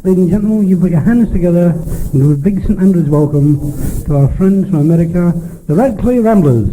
Ladies and gentlemen, will you put your hands together and do a big St. Andrew's welcome to our friends from America, the Red Clay Ramblers.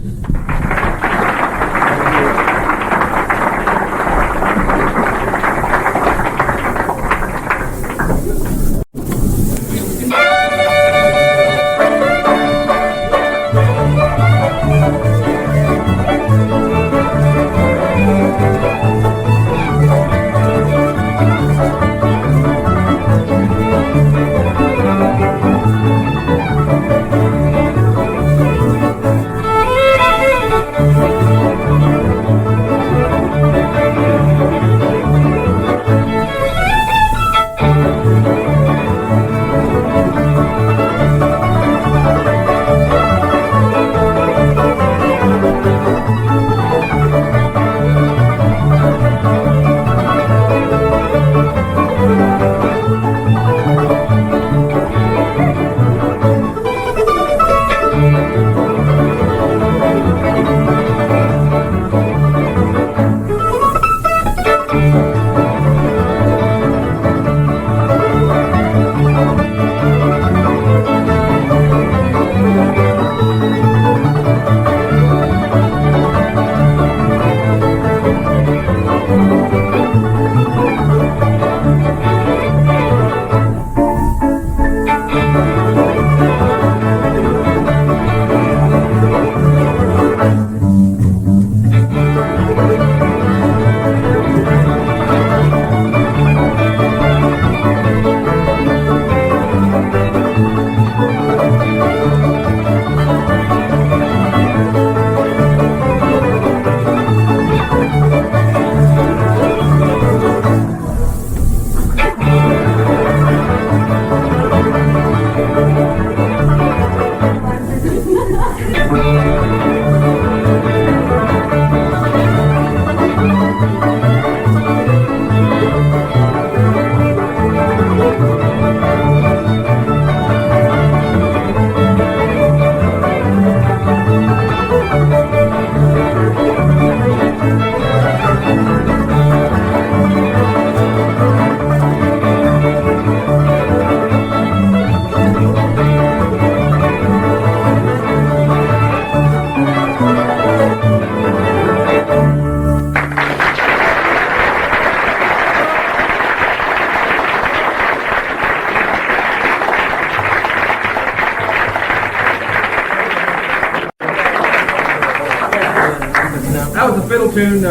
That was a fiddle tune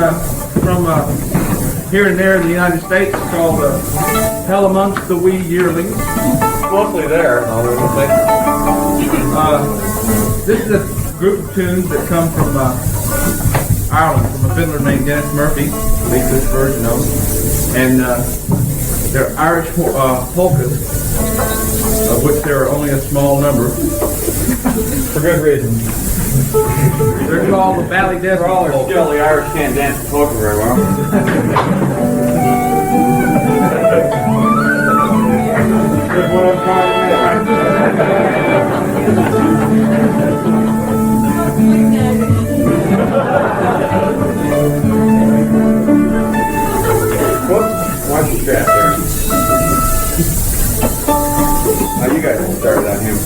from here and there in the United States called Hell Amongst the Wee Yearlings. Mostly there. This is a group of tunes that come from Ireland, from a fiddler named Dennis Murphy, at least this version of them. And they're Irish polkas, of which there are only a small number. For good reason. They're called the Valley Desert Polka. Still, the Irish can't dance the polka very well. That's what I'm trying to Whoops, watch your strap there. Now you guys can start it on him.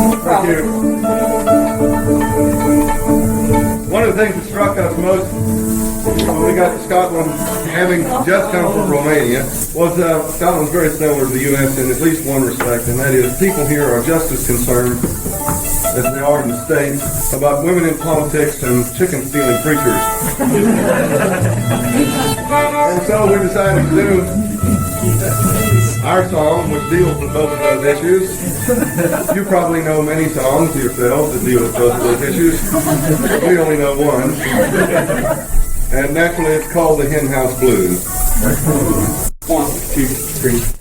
Thank you. One of the things that struck us most when we got to Scotland, having just come from Romania, was Scotland's very similar to the U.S. in at least one respect, and that is people here are just as concerned as they are in the States about women in politics and chicken-stealing preachers. And so we decided to do our song, which deals with both of those issues. You probably know many songs yourselves that deal with both of those issues. We only know one. And naturally, it's called the Hen House Blues. 1, 2, 3.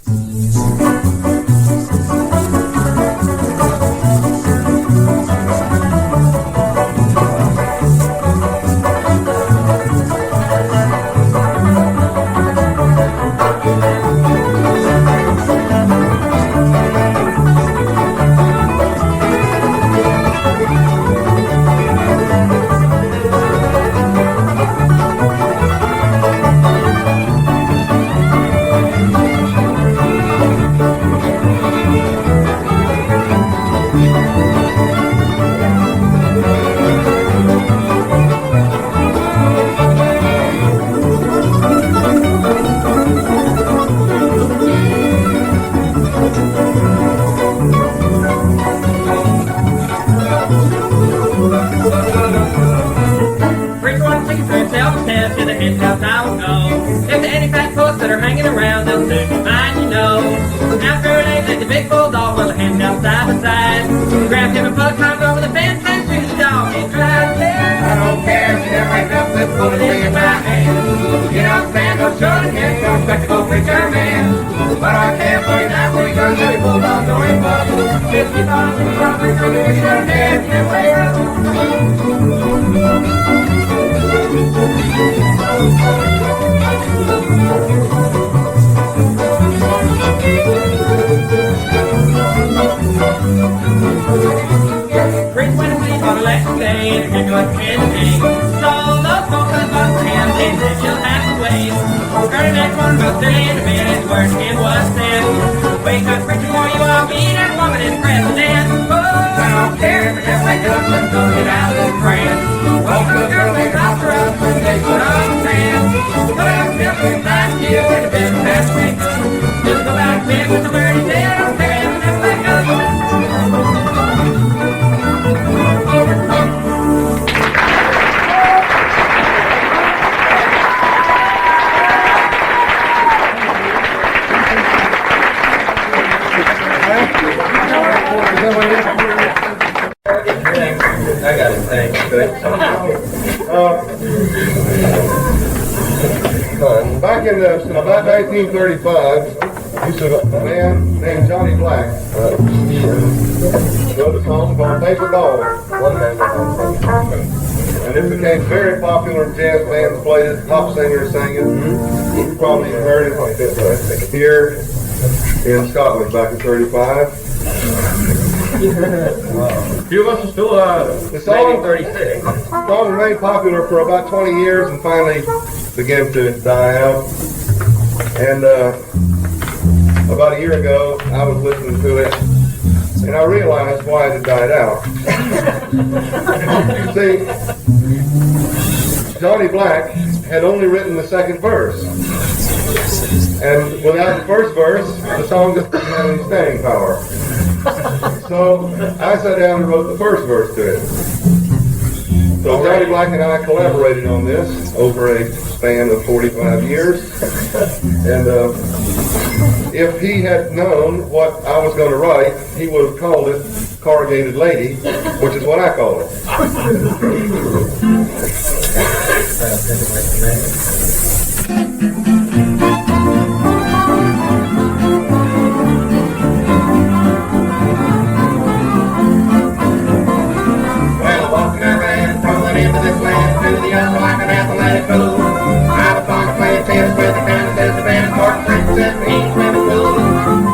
Back in about 1935, used to a man named Johnny Black wrote a song called Paper Doll. And it became very popular. Jazz bands played it, pop singers sang it. You probably heard it here in Scotland back in 35. A few of us are still the song 36. The song remained popular for about 20 years and finally began to die out. And about a year ago, I was listening to it, and I realized why it had died out. See, Johnny Black had only written the second verse. And without the first verse, the song just didn't have any staying power. So I sat down and wrote the first verse to it. So Johnny Black and I collaborated on this over a span of 45 years. And if he had known what I was going to write, he would have called it Corrugated Lady, which is what I call it. Into this land, through the young like an athletic fool. I was on a playing tennis with the kind of says the band court, princess, and he's swimming pool.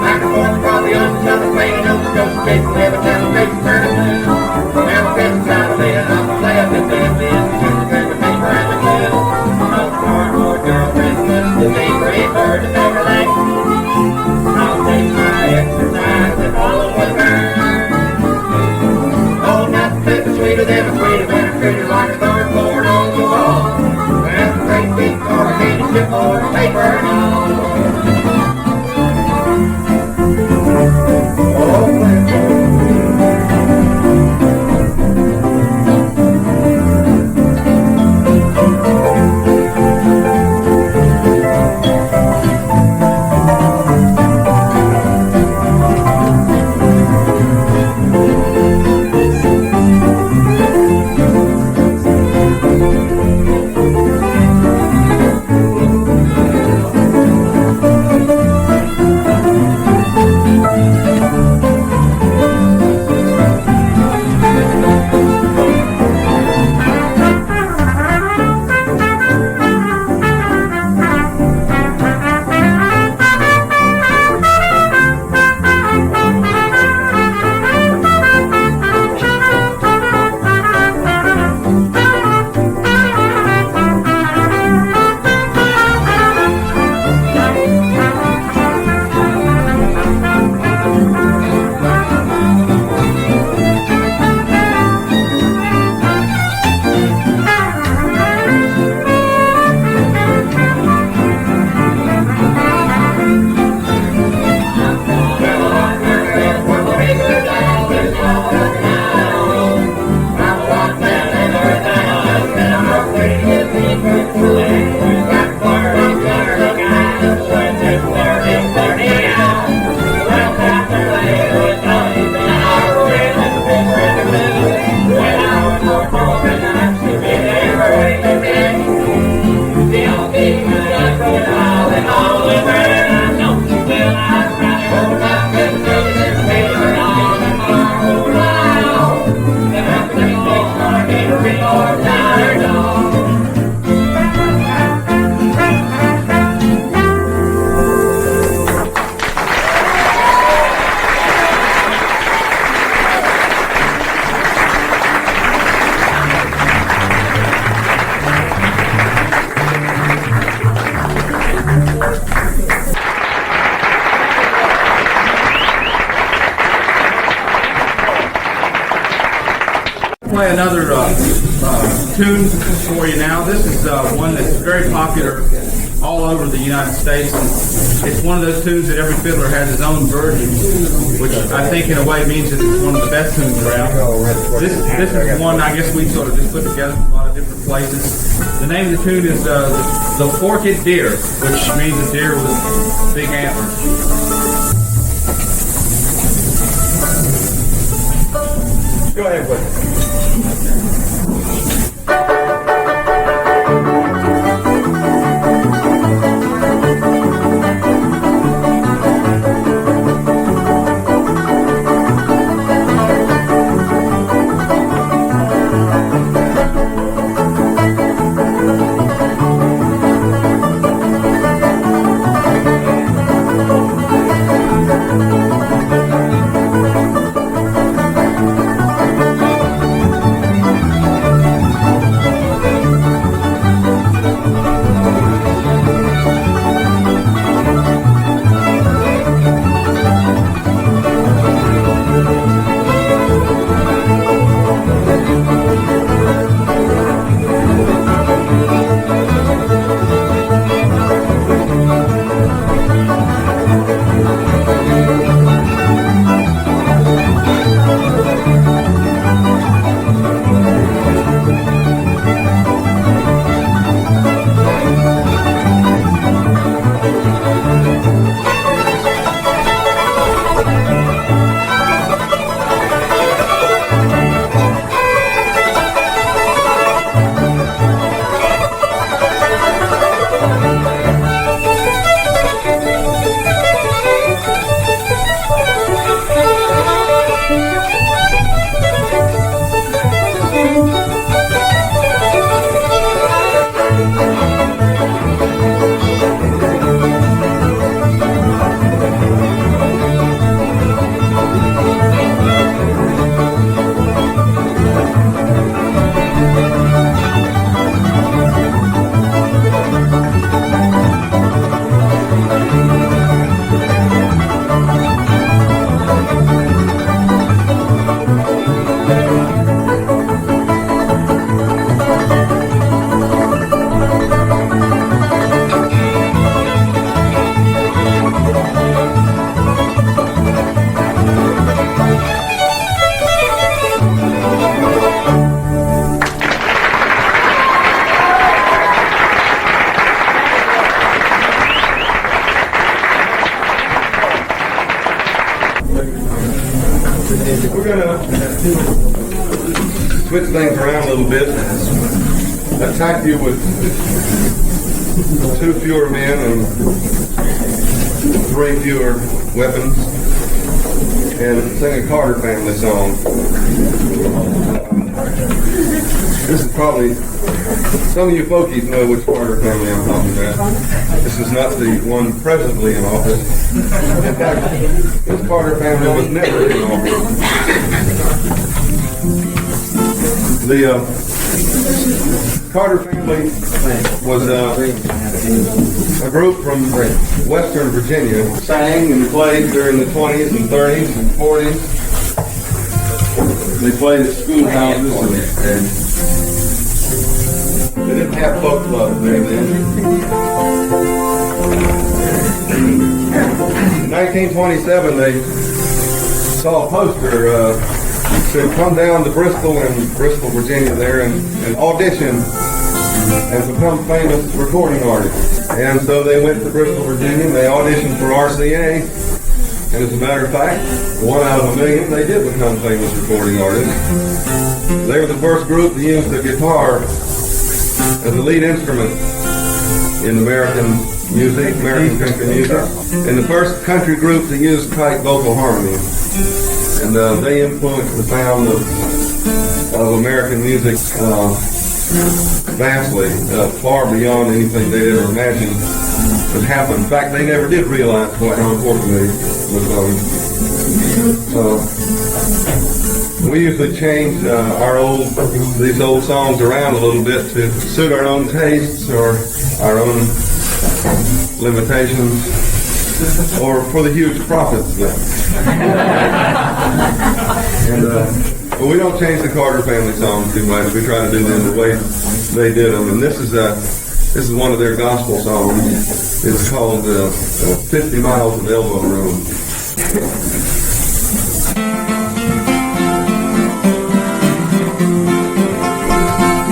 Back and forth across the ocean, southern playing on the coast, chasing every time the face turning blue. Now the fence trying to lay it up, play up this damn biz, shoot the paper, paper, and the glue. No cardboard girl, Christmas, the paper, a bird, and never late. I'll take my exercise and follow with her. sweeter than a sweeter when a critter like a third born on the wall. That's a great big corrugated chipboard paper and all. Play another tune for you now. This is one that's very popular all over the United States. It's one of those tunes that every fiddler has his own version, which I think in a way means that it's one of the best tunes around. This is one I guess we sort of just put together from a lot of different places. The name of the tune is The Forked Deer, which means a deer with big antlers. Go ahead with it. switch things around a little bit, attack you with 2 fewer men and 3 fewer weapons, and sing a Carter family song. This is probably, some of you folkies know which Carter family I'm talking about. This is not the one presently in office. In fact, this Carter family was never in office. The Carter family was a group from Western Virginia, sang and played during the 20s and 30s and 40s. They played at schoolhouses and they didn't have folk clubs there then. In 1927, they saw a poster said, "Come down to Bristol Virginia there and audition and become famous recording artists." And so they went to Bristol, Virginia, and they auditioned for RCA. And as a matter of fact, 1 out of a million, they did become famous recording artists. They were the first group to use the guitar as a lead instrument in American music, American country music, and the first country group to use tight vocal harmony. And they influenced the sound of American music vastly, far beyond anything they ever imagined would happen. In fact, they never did realize quite how important they was. We usually change these old songs around a little bit to suit our own tastes or our own limitations, or for the huge profits. But we don't change the Carter family songs too much. We try to do them the way they did them. And this is one of their gospel songs. It's called 50 Miles of Elbow Room.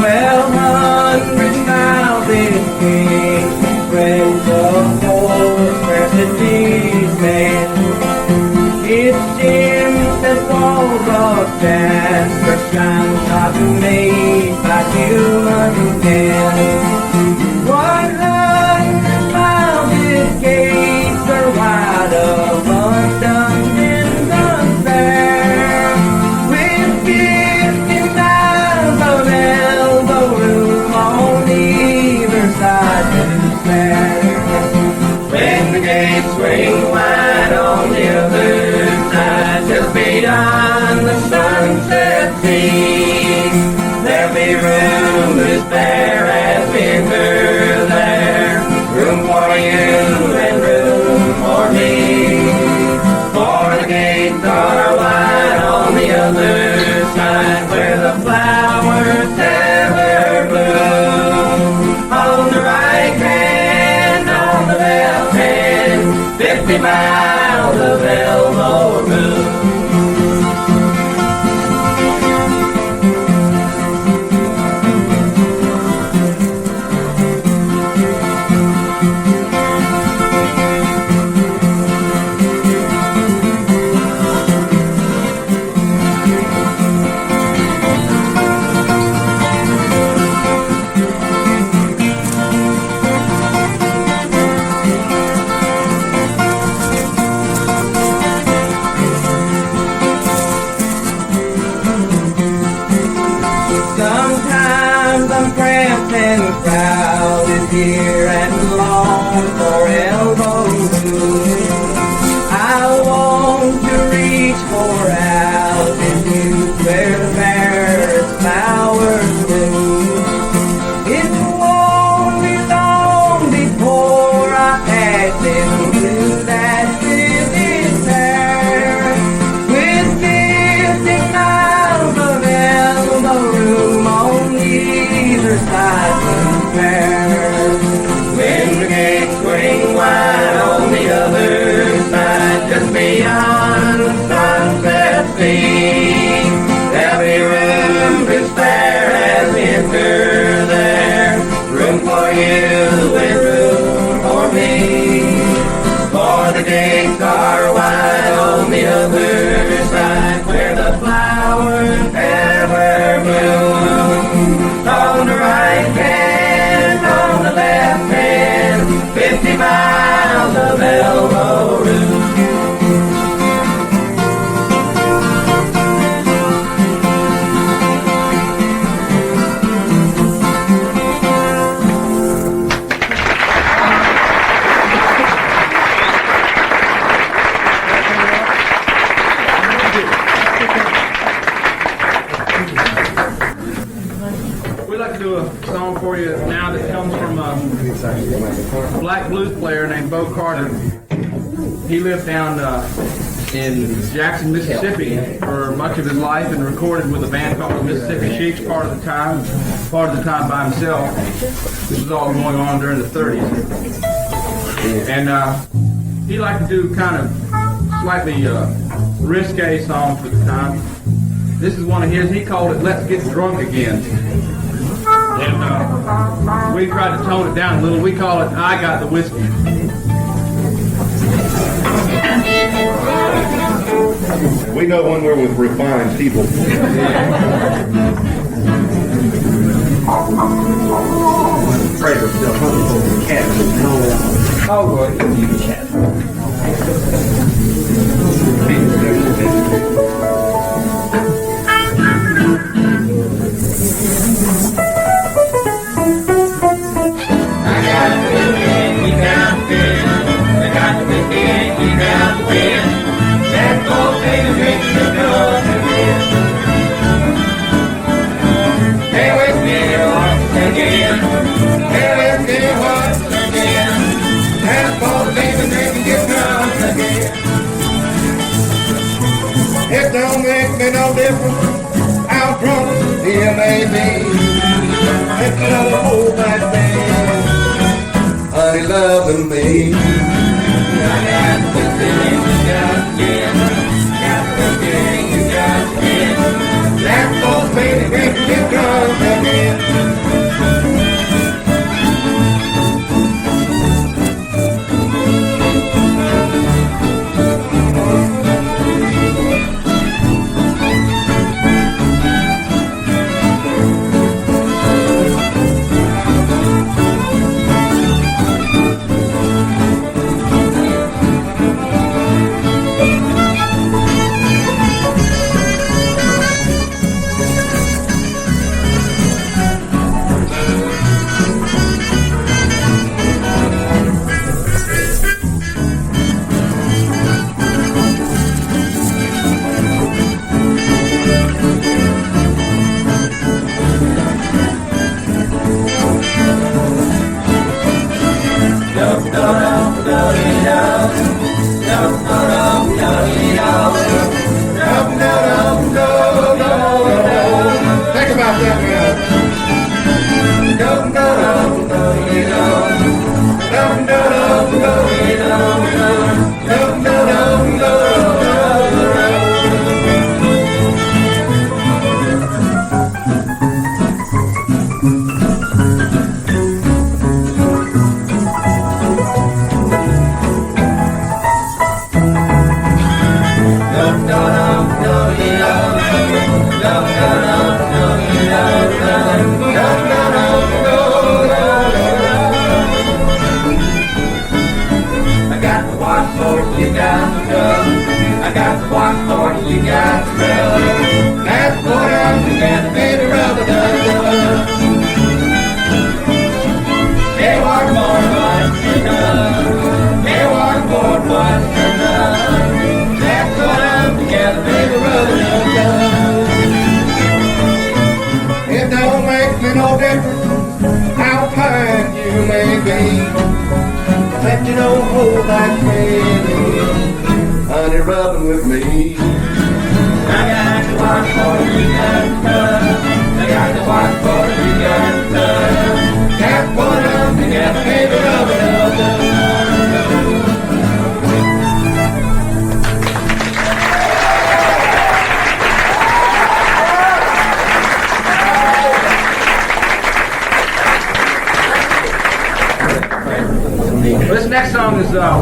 Well, 100 miles it came from friends of horse where the D's man. It seems that walls of jasper shine not made by human hands. 100 miles it gates are wide abundant in the fair, with 50 miles of elbow room on either side to spare. When the gates swing wide on the other side, just beyond the sunset sea, there'll be room as bare as winter there, room for you and room for me. For the gates are wide on the other side, where the flowers ever bloom. On the right hand, on the left hand, 50 miles of elbow room. Sometimes I'm cramped and crowded here and long for elbow room. I want to reach for altitude where the fairest flowers bloom. It won't be long before I pass into that vivid fair, with 50 miles of elbow room on either side of the fair. With to do a song for you now that comes from a black blues player named Bo Carter. He lived down in Jackson, Mississippi for much of his life and recorded with a band called the Mississippi Sheiks part of the time by himself. This was all going on during the 30s. And he liked to do kind of slightly risque songs for the time. This is one of his. He called it "Let's Get Drunk Again." And we tried to tone it down a little. We call it "I Got the Whiskey." We know when we're with refined people. Craver still hunting for the cat. Oh, boy, you cat. It don't make me no difference how drunk he may be. It's another whole black man, honey loving me. I got the thing you got again, got the thing you got again. That old baby make me drunk again.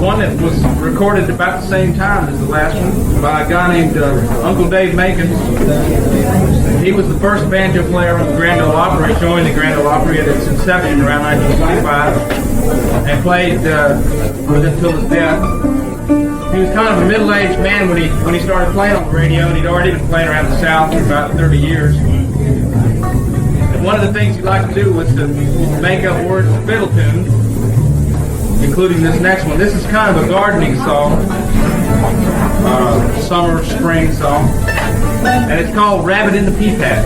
One that was recorded about the same time as the last one by a guy named Uncle Dave Macon. He was the first banjo player on the Grand Ole Opry, joined the Grand Ole Opry at its inception around 1925 and played with it until his death. He was kind of a middle-aged man when he started playing on the radio, and he'd already been playing around the South for about 30 years. And one of the things he liked to do was to make up words to fiddle tunes, including this next one. This is kind of a gardening song, summer, spring song, and it's called Rabbit in the Pea Patch.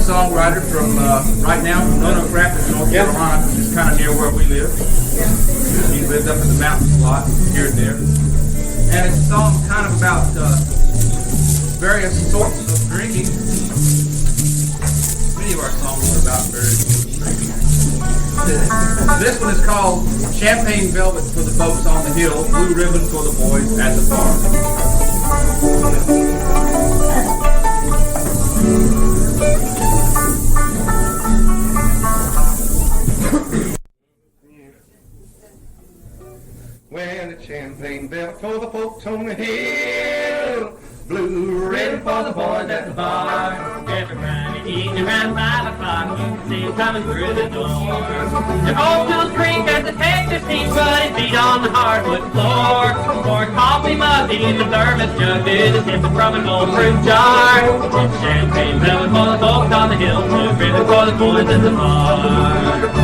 Songwriter from right now from North Carolina, which is kind of near where we live. He lived up in the mountains a lot, here and there. And it's a song kind of about various sorts of drinking. Many of our songs are about various sorts of drinking. This one is called Champagne Velvet for the Folks on the Hill, Blue Ribbon for the Boys at the Bar. Well, the champagne belt for the folks on the hill, blue ribbon for the boys at the bar. Every Friday evening around 5 o'clock, you can see him coming through the door. They're old to the creek as the Texas seats, but his feet on the hardwood floor. For a coffee mug, he in the thermos jug, is sipping from an old fruit jar. It's champagne velvet for the folks on the hill, blue ribbon for the boys at the bar.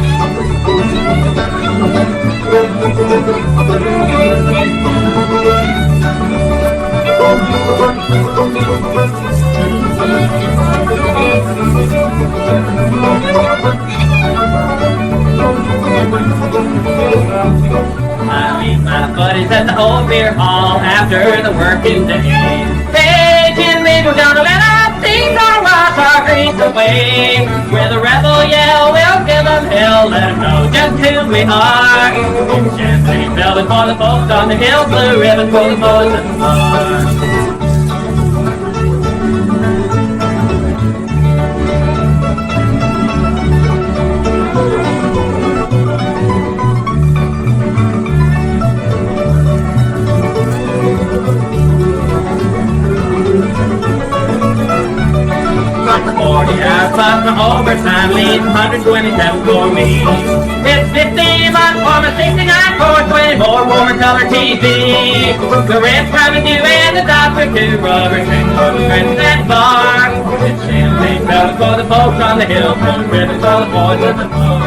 I meet my buddies at the old beer hall after the working day. Hey, Jim, we're gonna let our things our wash our griefs away. With a rebel yell, we'll give them hell, let them know just who we are. Champagne velvet for the folks on the hill, blue ribbon for the boys at the bar. Plus my overtime leaves 127 for me. It's 50 bucks for my 69 for 20 more warmer color TV. The rent's coming due and the doctor too. Rubber tricks for the friends at the bar. It's champagne velvet for the folks on the hill, blue ribbon for the boys at the bar.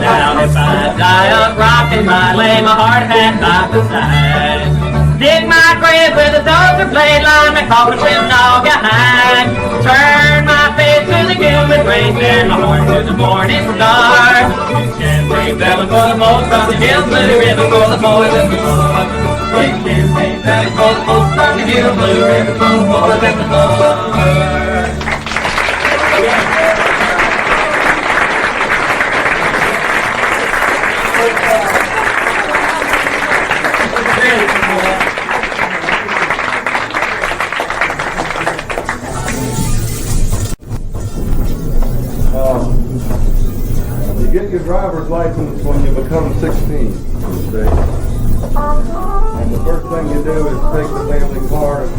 Now if I die up rocking, my lay my hard hat by the side. Dig my grave with a dozer blade, line my coffin with an all behind. Turn my face to the human race and my horn to the morning star. Champagne velvet for the folks on the hill, blue ribbon for the boys at the bar. Champagne velvet for the folks on the hill, blue ribbon for the boys at the bar. your driver's license when you become 16 in the state. And the first thing you do is take the family car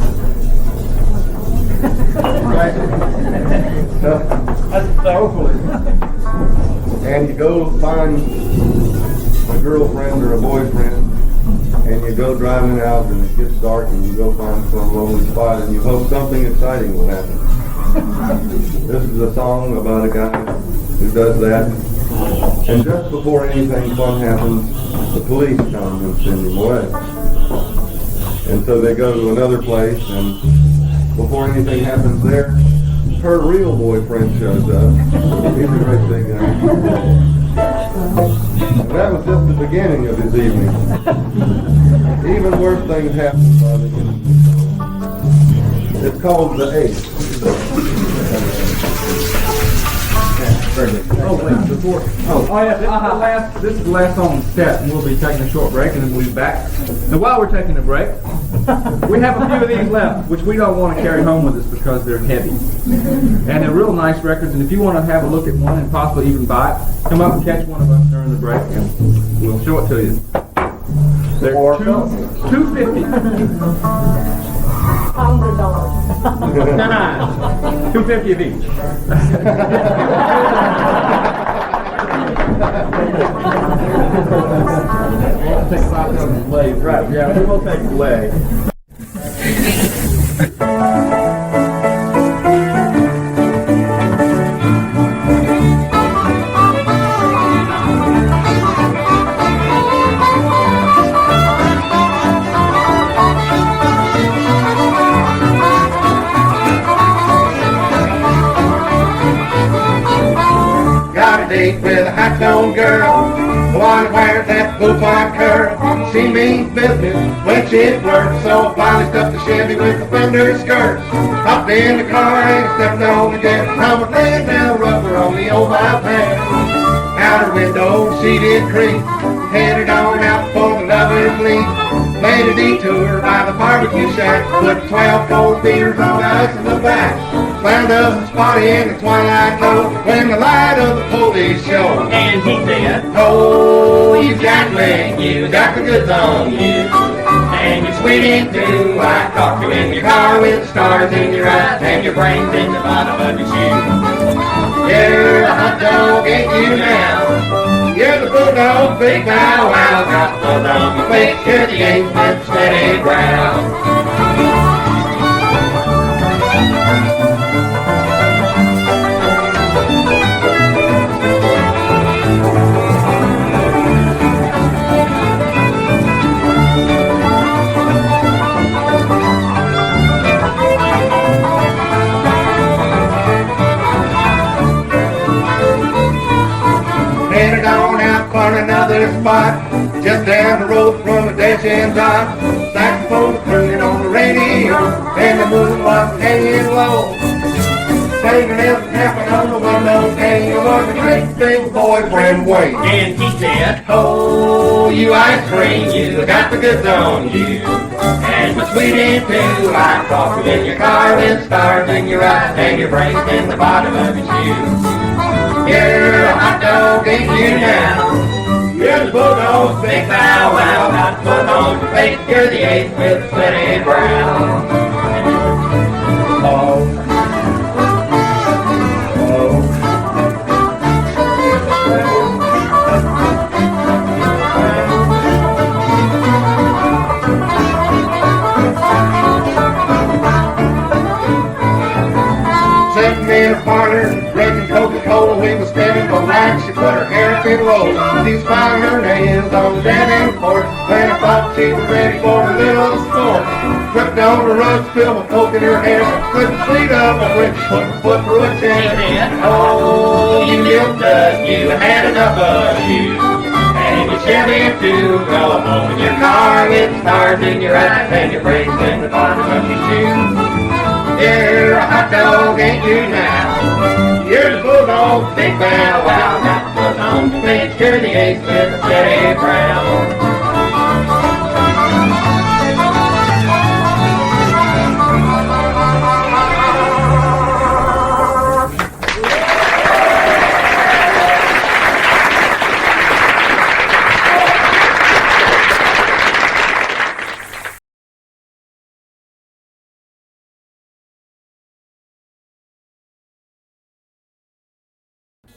and you go find a girlfriend or a boyfriend, and you go driving out, and it gets dark, and you go find some lonely spot, and you hope something exciting will happen. This is a song about a guy who does that, and just before anything fun happens, the police come and send him away. And so they go to another place, and before anything happens there, her real boyfriend shows up. He's a great big guy. And that was just the beginning of his evening. Even worse things happen by the end. It's called The Ace. This is the last song on the set, and we'll be taking a short break, and then we'll be back. And while we're taking a break, we have a few of these left, which we don't want to carry home with us because they're heavy. And they're real nice records, and if you want to have a look at one and possibly even buy it, come up and catch one of us during the break, and we'll show it to you. They're $250. $100. No, $250 of each. We'll take 5,000 legs, right? Yeah, we will take the leg. With a hot-toned girl, the one that wears that bouffant curl. She means business when she works, so I finally stuffed the Chevy with the fender skirt. Hopped in the car and stepped on the gas. I was laying down rubber on the old bypass. Out her window she did creep, headed on out for the lovers' leap. Made a detour by the barbecue shack, put 12 cold beers on us in the back. Wound up spotty in the twilight glow when the light of the police showed. And he said, Oh, you got me, you got the goods on you. and you're sweet into I caught you in your car with the stars in your eyes and your brains in the bottom of your shoe. You're the hot dog, ain't you now? You're the bulldog, big bow wow. Got the blood on your face, you're the ace with steady ground. Headed on out for another spot, just down the road from a dash-in dock. Saxophone crooning on the radio, and the moon was hanging low. Fingernails tapping on the window pane, was a great big boyfriend waiting. And he said, Oh, you ice cream, you got the goods on you. And my sweetie too, I caught you in your car with stars in your eyes and your brains in the bottom of your shoe. You're a hot dog, ain't you now? You're the bulldog, big bow wow. Got the foot on your face, you're the ace with the sweaty brow. Oh. Sitting in a parlor, drinking Coca-Cola, we was standing for life. She put her hair up in rolls. She's filing her nails on the damn porch. When I thought she was ready for a little sport, tripped on the rug, spilled my Coke in her hair. Couldn't sleep up when she put her foot through a chair. Oh, you little dust, you had enough of you. And you Chevy too, go home in your car with stars in your eyes and your brains in the bottom of your shoe. You're a hot dog, ain't you now? You're the bulldog, big bow wow. Got the foot on your face, you're the ace with the steady brown.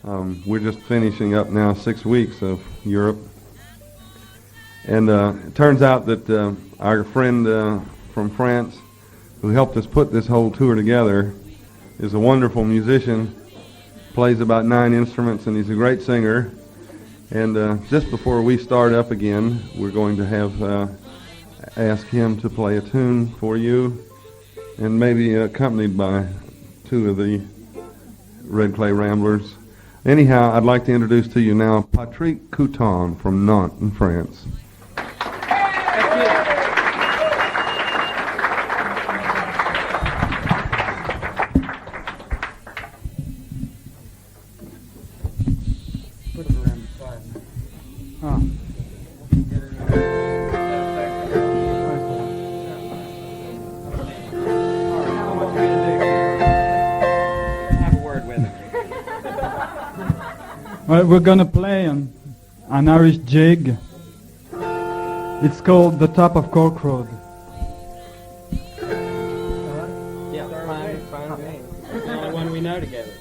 We're just finishing up now 6 weeks of Europe. And it turns out that our friend from France who helped us put this whole tour together is a wonderful musician, plays about 9 instruments, and he's a great singer. And just before we start up again, we're going to have ask him to play a tune for you, and maybe accompanied by 2 of the Red Clay Ramblers. Anyhow, I'd like to introduce to you now Patrick Couton from Nantes in France. Well, we're gonna play an Irish jig. It's called The Top of Cork Road. Yeah, fine. It's the only one we know together.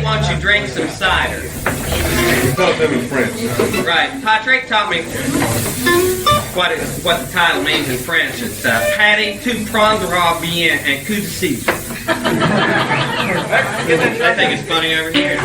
Why don't you drink some cider? You taught them in French. Right. Patrick taught me what the title means in French. It's Patty, tu prendras bien un coup de cidre. I think it's funny over here.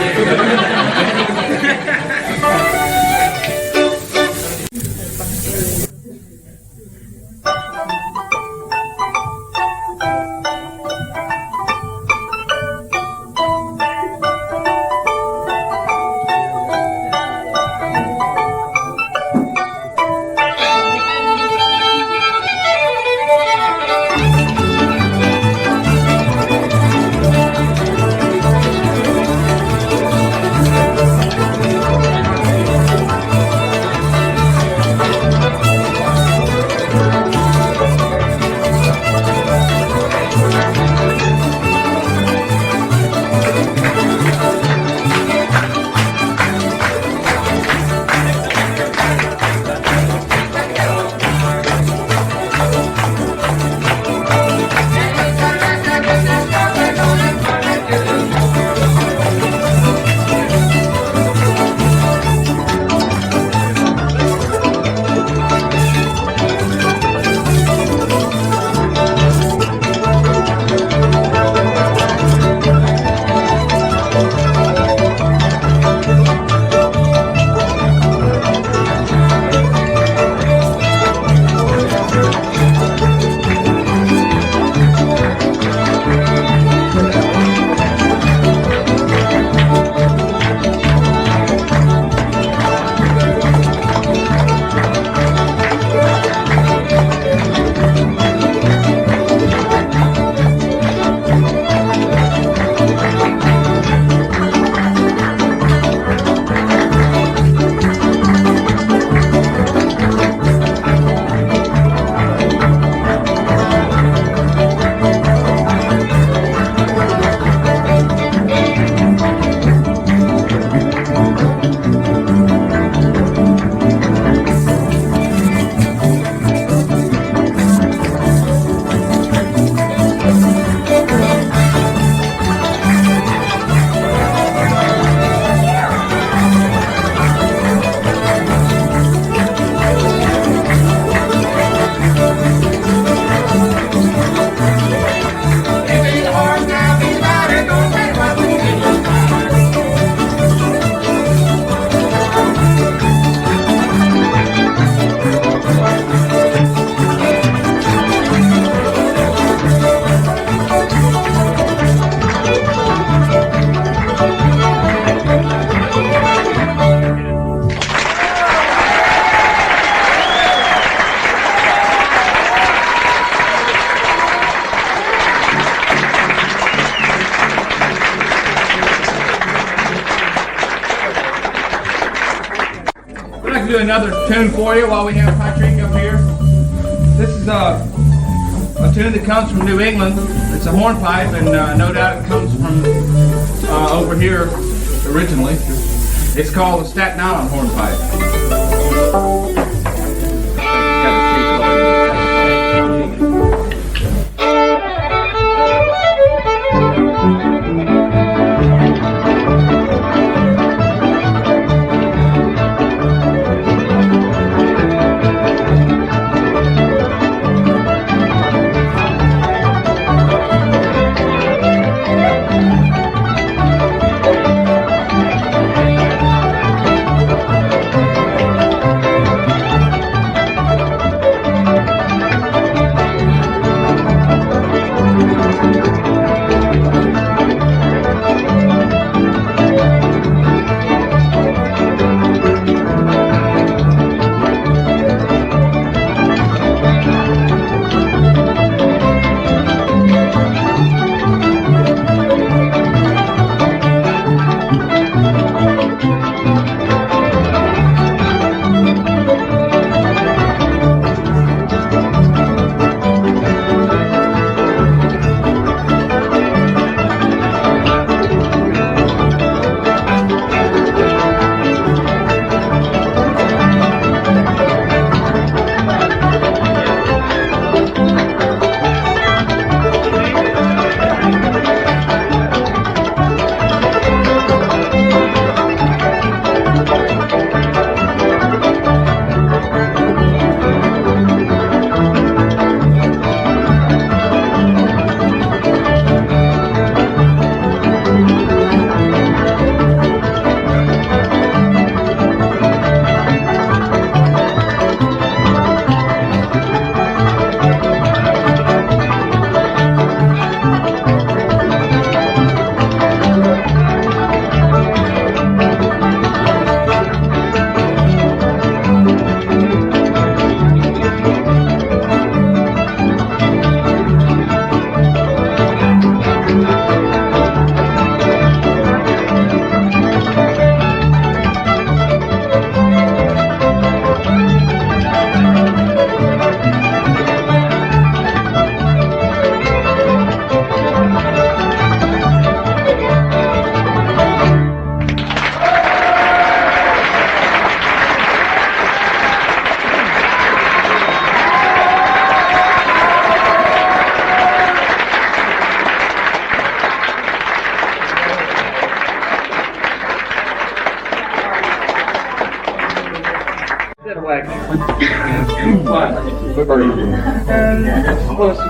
to do another tune for you while we have Patrick up here. This is a tune that comes from New England. It's a hornpipe, and no doubt it comes from over here originally. It's called the Staten Island hornpipe.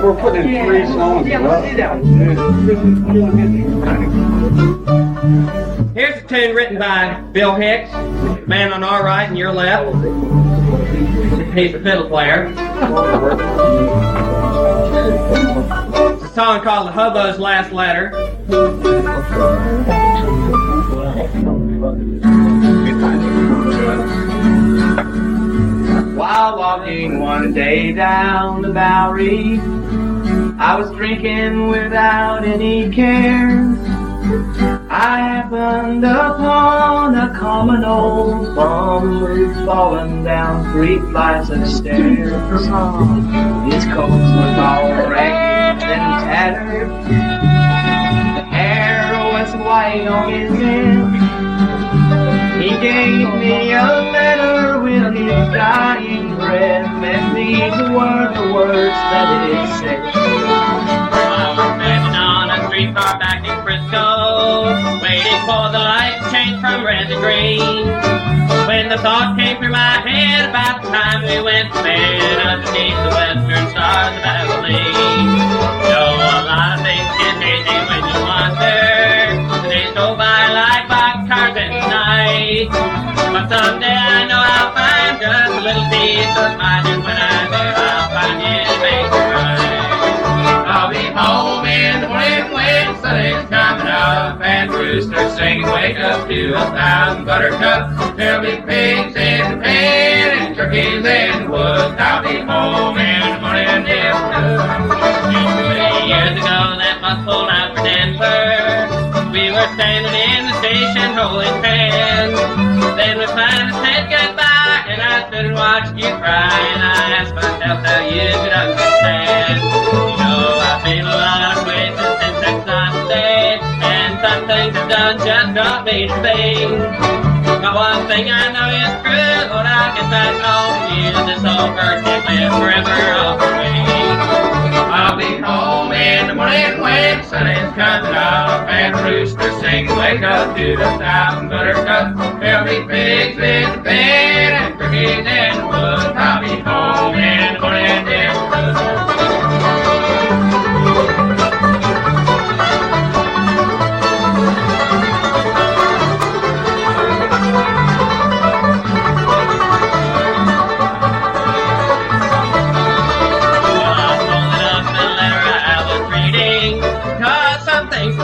We're putting in 3 songs. Yeah, let's do that. Here's a tune written by Bill Hicks, man on our right and your left. He's the fiddle player. It's a song called The Hobo's Last Letter. While walking one day down the Bowery, I was drinking without any care. I happened upon a common old bum who'd fallen down 3 flights of stairs. His coat was all ragged and tattered. The hair was white on his head. He gave me a letter with his dying breath, and these were the words that it said. I was standing on a street car back in Frisco, waiting for the light to change from red to green. When the thought came through my head about the time we went to bed underneath the western stars of Abilene. Know a lot of things get hazy when you wander. The days go by like boxcars in the night. But someday I know I'll find just a little piece of mind, and when I do, I'll find you to make it right. I'll be home in the morning when the sun is coming up, and roosters singing, wake up to 1,000 buttercups. There'll be pigs in the pen and turkeys in the woods. I'll be home in the morning if the 3 years ago, that bus pulled out for Denver. We were standing in the station holding hands. Then we finally said goodbye, and and I stood and watched you cry, and I asked myself how you could understand. You know, I've been a lot of places since that Sunday, and some things I've done just don't mean a thing. But one thing I know is true, when I get back home to you, this old bird can't live forever off the wing. I'll be home in the morning when the sun is coming up, and the rooster sings, wake up to the sound buttercup. There'll be pigs in the bed and turkeys in the woods. I'll be home in the morning, dear.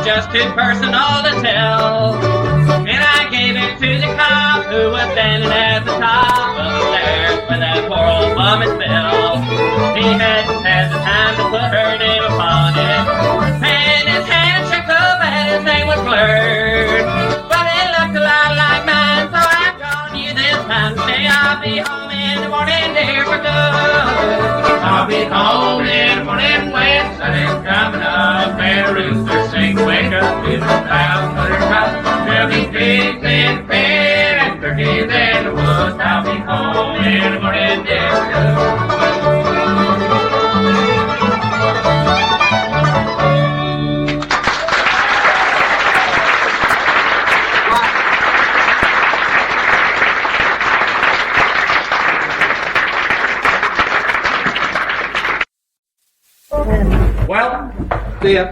Just too personal to tell, and I gave it to the cop who was standing at the top of the stairs where that poor old woman fell. He hadn't had the time to put her name upon it, and his hand shook so bad his name was blurred, but it looked a lot like mine, so I'm calling you this time to say I'll be home in the morning, dear, for good. I'll be home in the morning when the sun is coming up, and the rooster sings, wake up to the sound buttercup. There'll be pigs in the bed and turkeys in the woods. I'll be home in the morning, dear. Well, see ya.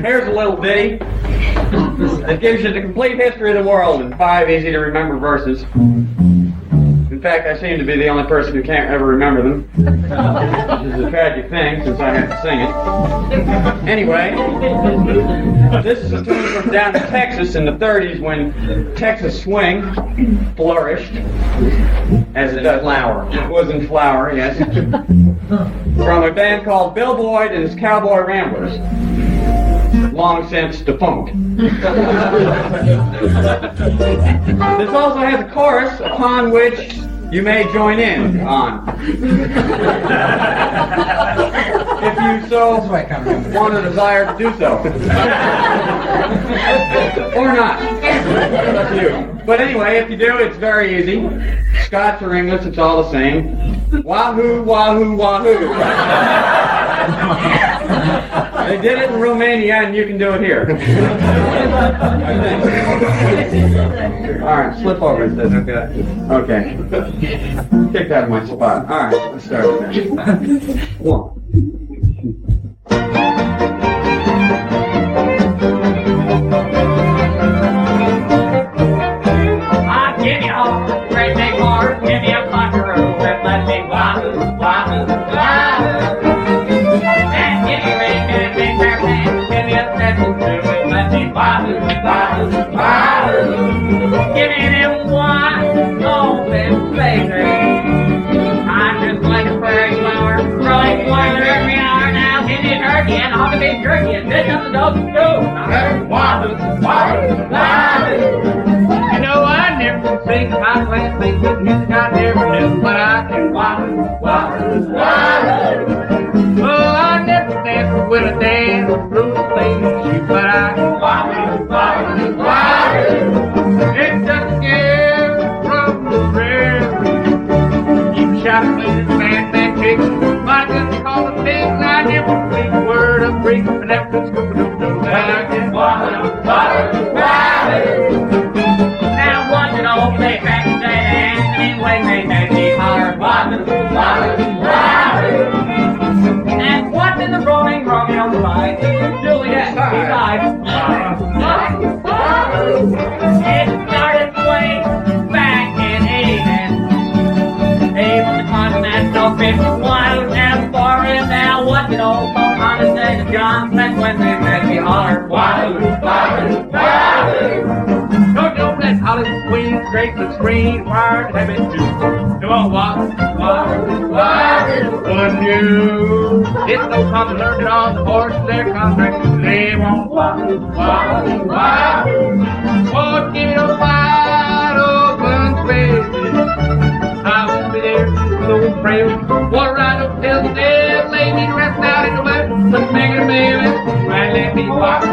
Here's a little ditty that gives you the complete history of the world in 5 easy-to-remember verses. In fact, I seem to be the only person who can't ever remember them, which is a tragic thing since I have to sing it. Anyway, this is a tune from down in Texas in the 30s when Texas swing flourished, as it does. It was in flower, yes. From a band called Bill Boyd and his Cowboy Ramblers, long since defunct. This also has a chorus upon which you may join in on, if you so want a desire to do so. Or not. It's up to you. But anyway, if you do, it's very easy. Scots or English, it's all the same. Wahoo, wahoo, wahoo. They did it in Romania, and you can do it here. All right, slip over, it says. Okay. Kicked out of my spot. All right, let's start with that. One. Give me a horse, great big horse, give me a buckaroo, and let me wahoo, wahoo, wahoo. And give me a great big bear man, give me a special too, and let me wahoo, wahoo, wahoo. Give me them one, oh, them baby. I'm just like a prairie flower, growing wider every hour now. Give me a turkey and I'll be a jerky, and this comes the dog to go. Now, wahoo, wahoo, wahoo. You know, I never can sing my last thing with music I never knew, but I can wahoo, wahoo, wahoo. Oh, I never danced with a dance through the lady shoe, but I can wahoo, wahoo, wahoo. It's just a girl from the prairie. You shot a place man that kick. My just call the things I never speak a word of Greek, but never could scoop it up, no, but I can wahoo, wahoo, wahoo. Now one can all play back and say and anyway they make me holler wahoo, wahoo, wahoo. And what's in the rolling Romeo ride? Juliet beside wahoo, wahoo, wahoo. It started way back in 80. Hey, when the Continental 51 and forward now what can old folk on the day to John Fleck when they make me holler wahoo, wahoo, wahoo. Don't let Hollywood queens scrape the screen, wired have it too. Come on, wahoo, wahoo. One new. It's no fun to learn it on the horse, their contract to live on wahoo, wahoo, wahoo. Oh, give me a wide open space. old friend. Water right up till the dead, lay me resting out in the mud. Put me in the baby, right let me walk.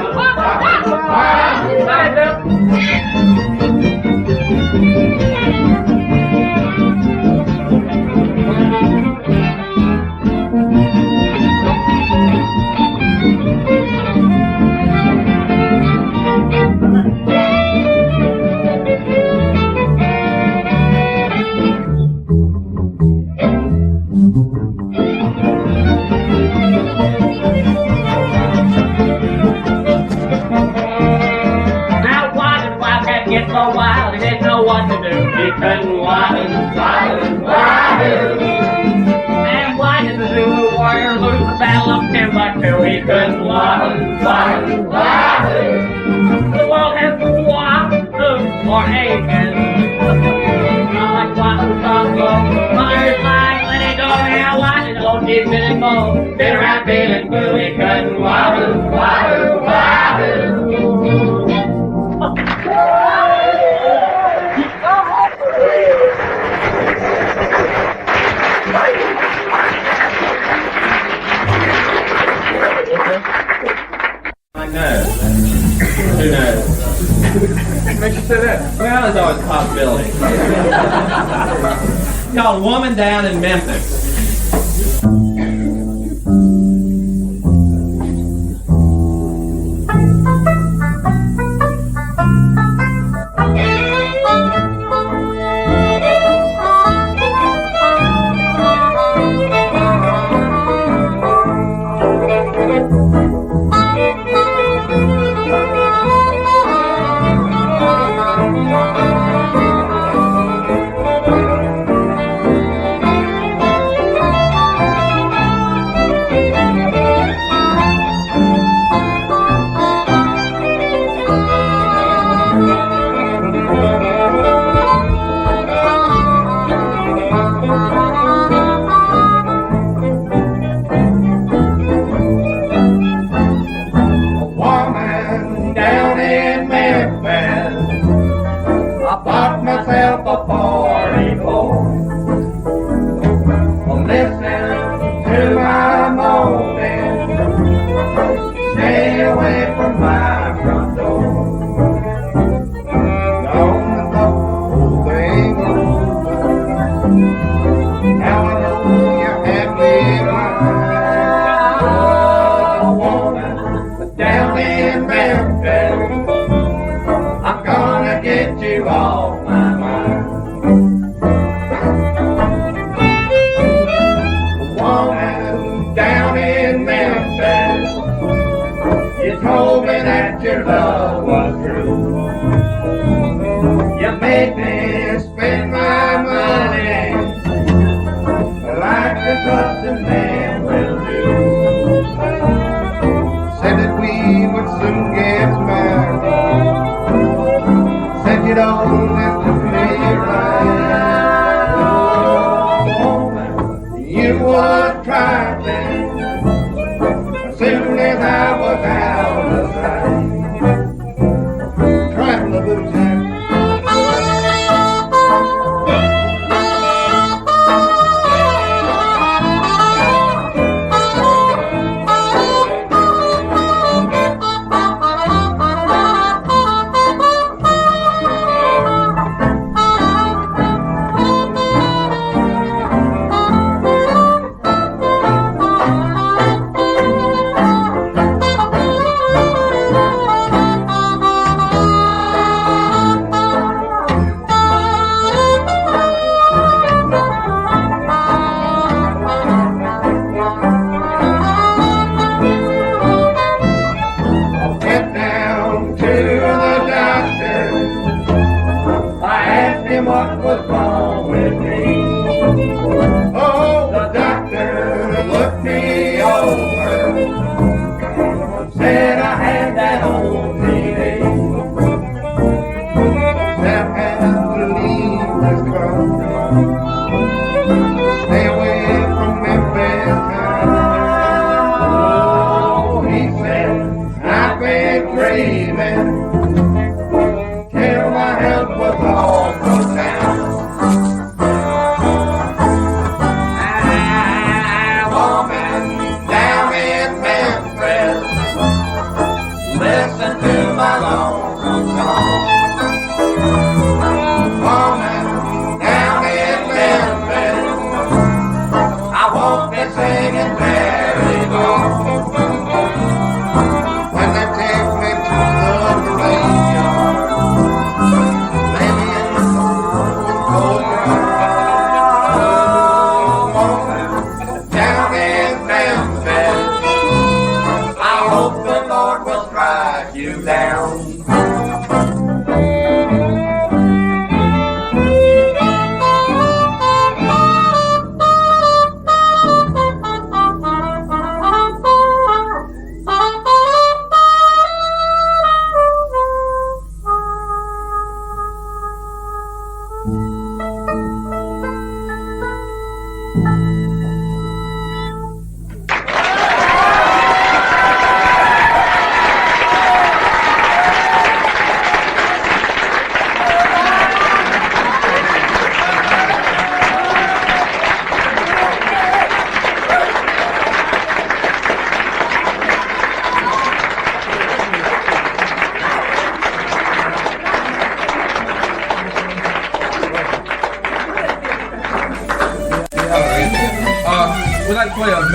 Get so wild, he didn't know what to do. He couldn't wild. And why did the Zulu warrior lose the battle of Timbuktu? He couldn't wild. The world has swapped for ages. Not like what was on go. Mother's like, let it go now. Watch it, don't keep it in bowl. Been around feeling blue. He couldn't wild. Like that. Who knows? What makes you say that? Well, there's always a possibility. It's called Woman Down in Memphis.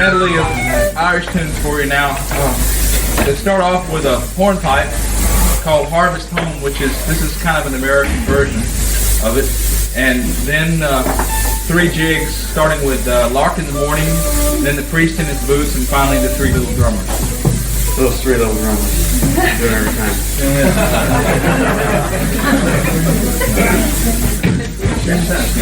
medley of Irish tunes for you now. Let's start off with a hornpipe called Harvest Home, this is kind of an American version of it. And then 3 jigs, starting with Lark in the Morning, then the Priest in his Boots, and finally the 3 Little Drummers. Those 3 little drummers. Do it every time. That sounds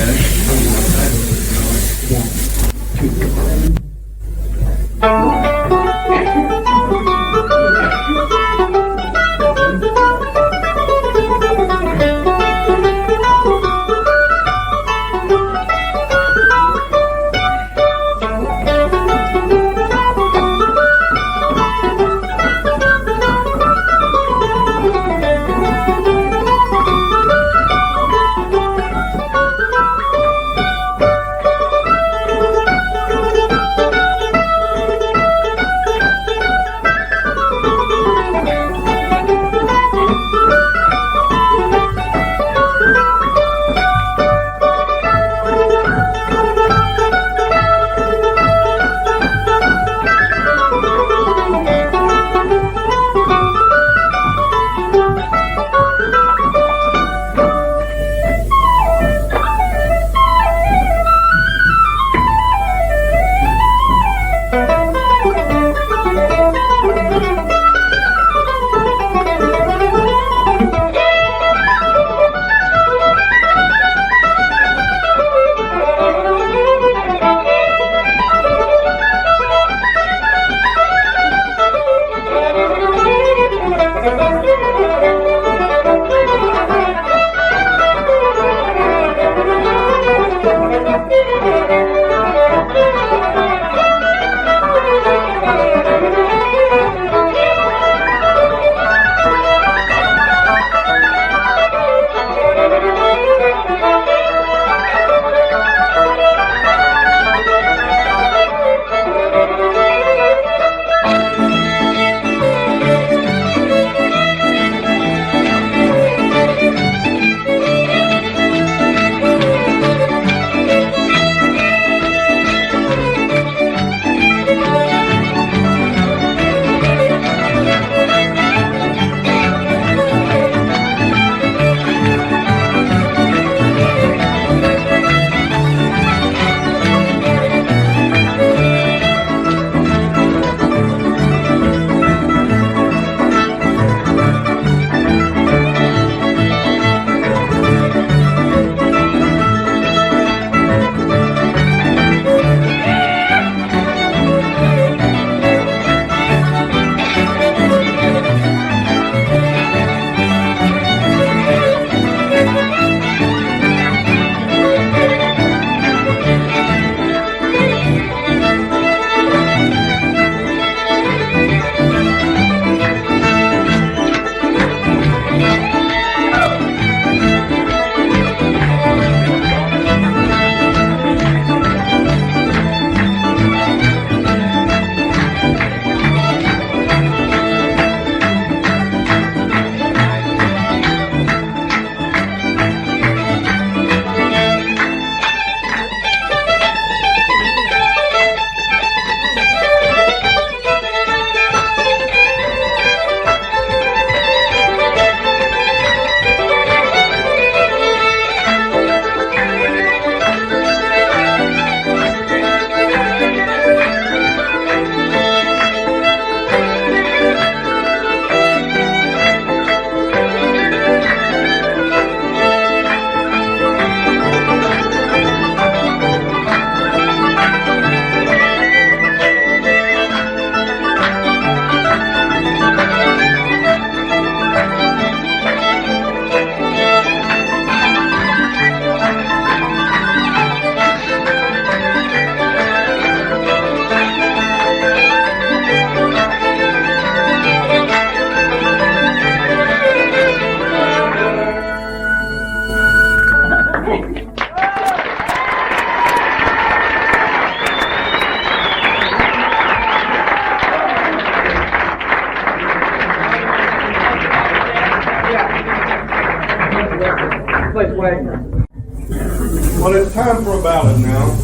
Well, it's time for a ballad now.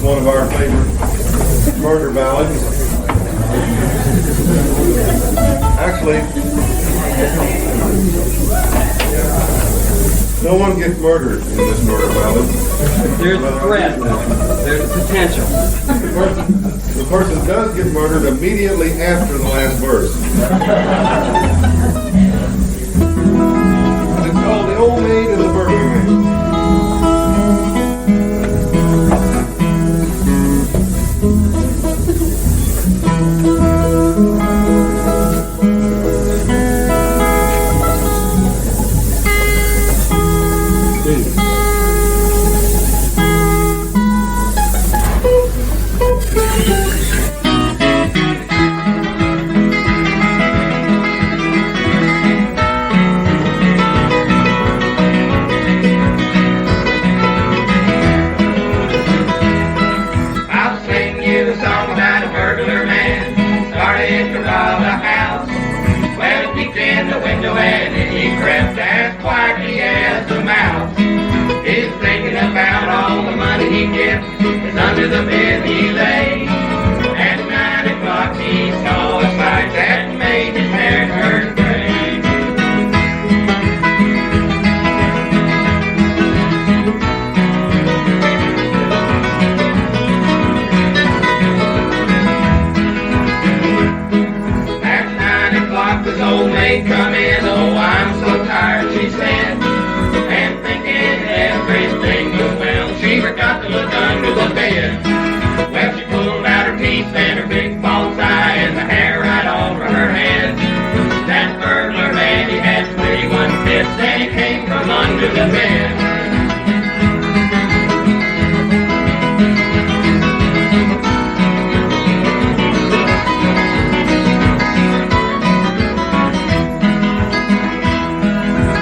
one of our favorite murder ballads. Actually, no one gets murdered in this murder ballad. There's a threat. There's a potential. The person does get murdered immediately after the last verse. It's called The Old Maid and the Burger Man. Under the bed he lay. At 9 o'clock he saw a sight that made his hair turn gray. At 9 o'clock this old maid come in. Oh, I'm so tired, she said, and thinking everything was well, she forgot to look under the bed. Well, she pulled out her teeth and her big false eye and the hair right over her head. That burglar man, he had 21 fits and he came from under the bed.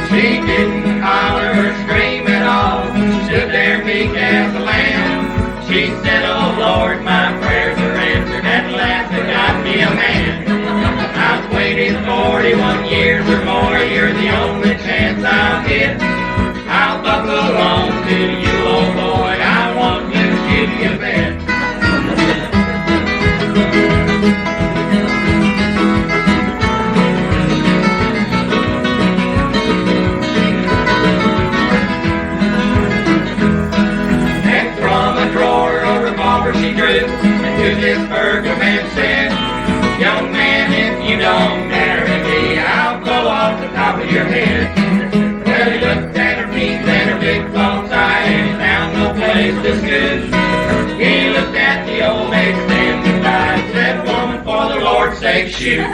She didn't holler or scream at all, stood there meek as a lamb. She said, oh Lord, my prayers are answered, at last I got me a man. I've waited 41 years or more, you're the only chance I'll get. I'll buckle on to you, oh boy, I won't lose you, you bet. She drew, and to this burglar man said, young man, if you don't marry me, I'll blow off the top of your head. Well, he looked at her teeth and her big false eye, and he found no place to scoot. He looked at the old maid standing by and said, woman, for the Lord's sake, shoot.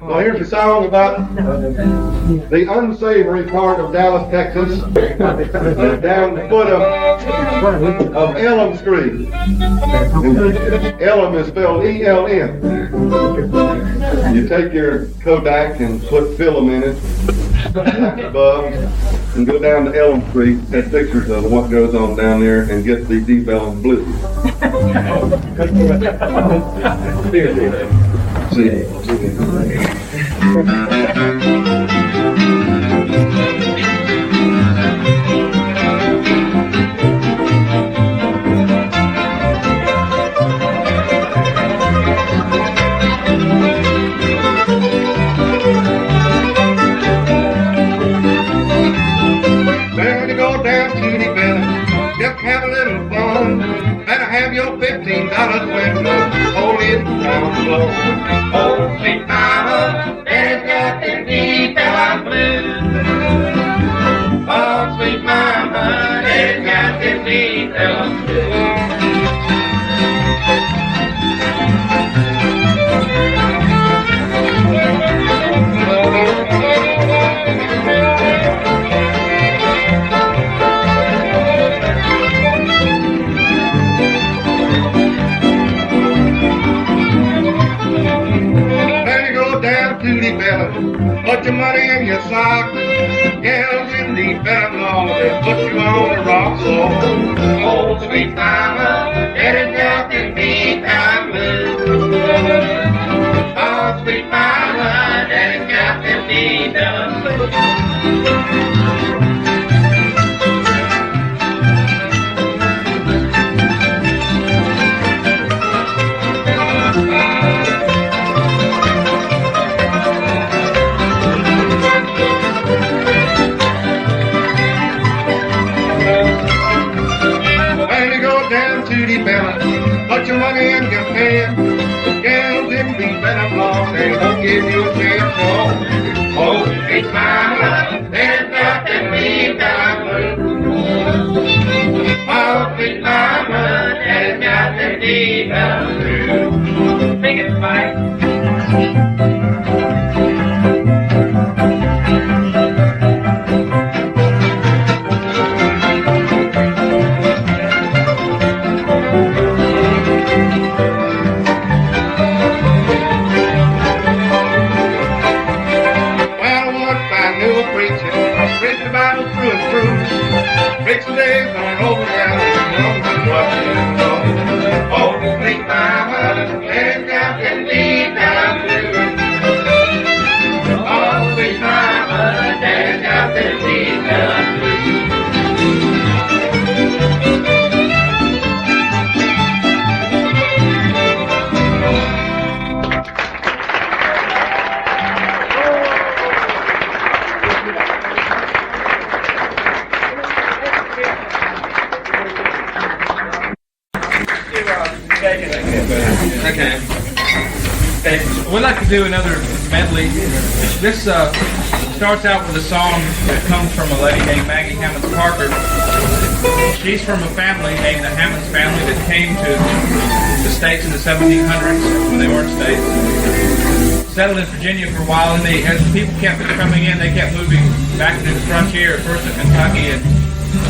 Well, here's a song about the unsavory part of Dallas, Texas, down the foot of Elm Street. Elm is spelled E-L-M. You take your Kodak and put film in it above and go down to Elm Street, take pictures of what goes on down there, and get the Deep Elm Blues. See. Better go down to the village, just have a little fun. Better have your $15 window, hold it down below. Oh, sweet mama, Daddy's got them Deep Elm Blues. Oh, sweet mama, Daddy's got them Deep Elm Blues. Put your money in your sock. Gals in the Deep Elm Law, they put you on the rock floor. Oh, sweet mama, let it drop in deep down blue. Oh, sweet mama, let it drop in deep down blue. Put your money in your hand. The gals in beef and I'm lost. They won't give you a chance. No. Oh, sweet mama, there's nothing deep down blue. Oh, sweet mama, there's nothing deep down blue. Sing it, Mike. Fix days on over now. Oh, the sweet mama, let it down and lead down blue. Oh, sweet mama, let it down and lead down blue. Okay. We'd like to do another medley. This starts out with a song that comes from a lady named Maggie Hammonds Parker. She's from a family named the Hammonds family that came to the States in the 1700s when they weren't states. Settled in Virginia for a while, and as people kept coming in, they kept moving back to the frontier, first to Kentucky, and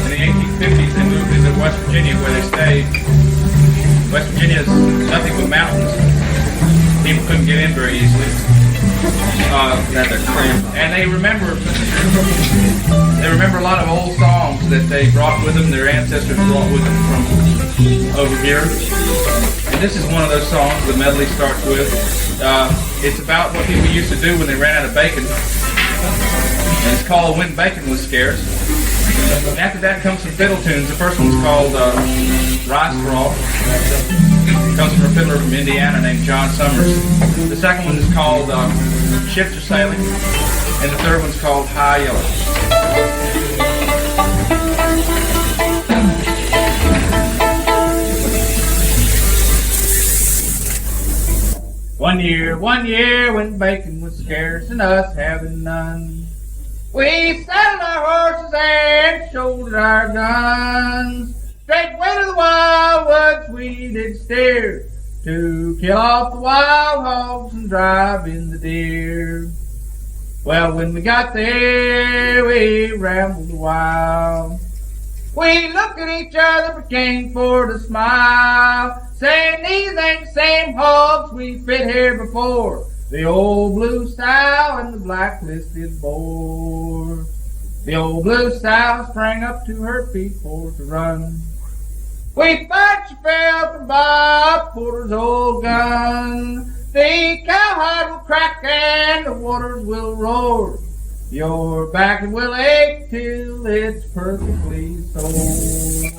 in the 1850s they moved into West Virginia where they stayed. West Virginia is nothing but mountains. People couldn't get in very easily. And they remember a lot of old songs that they brought with them, their ancestors brought with them from over here. And this is one of those songs the medley starts with. It's about what people used to do when they ran out of bacon. And it's called When Bacon Was Scarce. And after that comes some fiddle tunes. The first one's called Rice Straw. It comes from a fiddler from Indiana named John Summers. The second one is called Shifter Sailing. And the third one's called High Yellow. 1 year, 1 year, when bacon was scarce and us having none, we saddled our horses and shouldered our guns. Straightway to the wild woods we did steer, to kill off the wild hogs and drive in the deer. Well, when we got there, we rambled a while. We looked at each other but came for to smile, saying these ain't the same hogs we fit here before, the old blue sow and the blacklisted boar. The old blue sow sprang up to her feet for to run. We thought she fell from Bob Porter's old gun. The cowhide will crack and the waters will roar. Your back will ache till it's perfectly sore.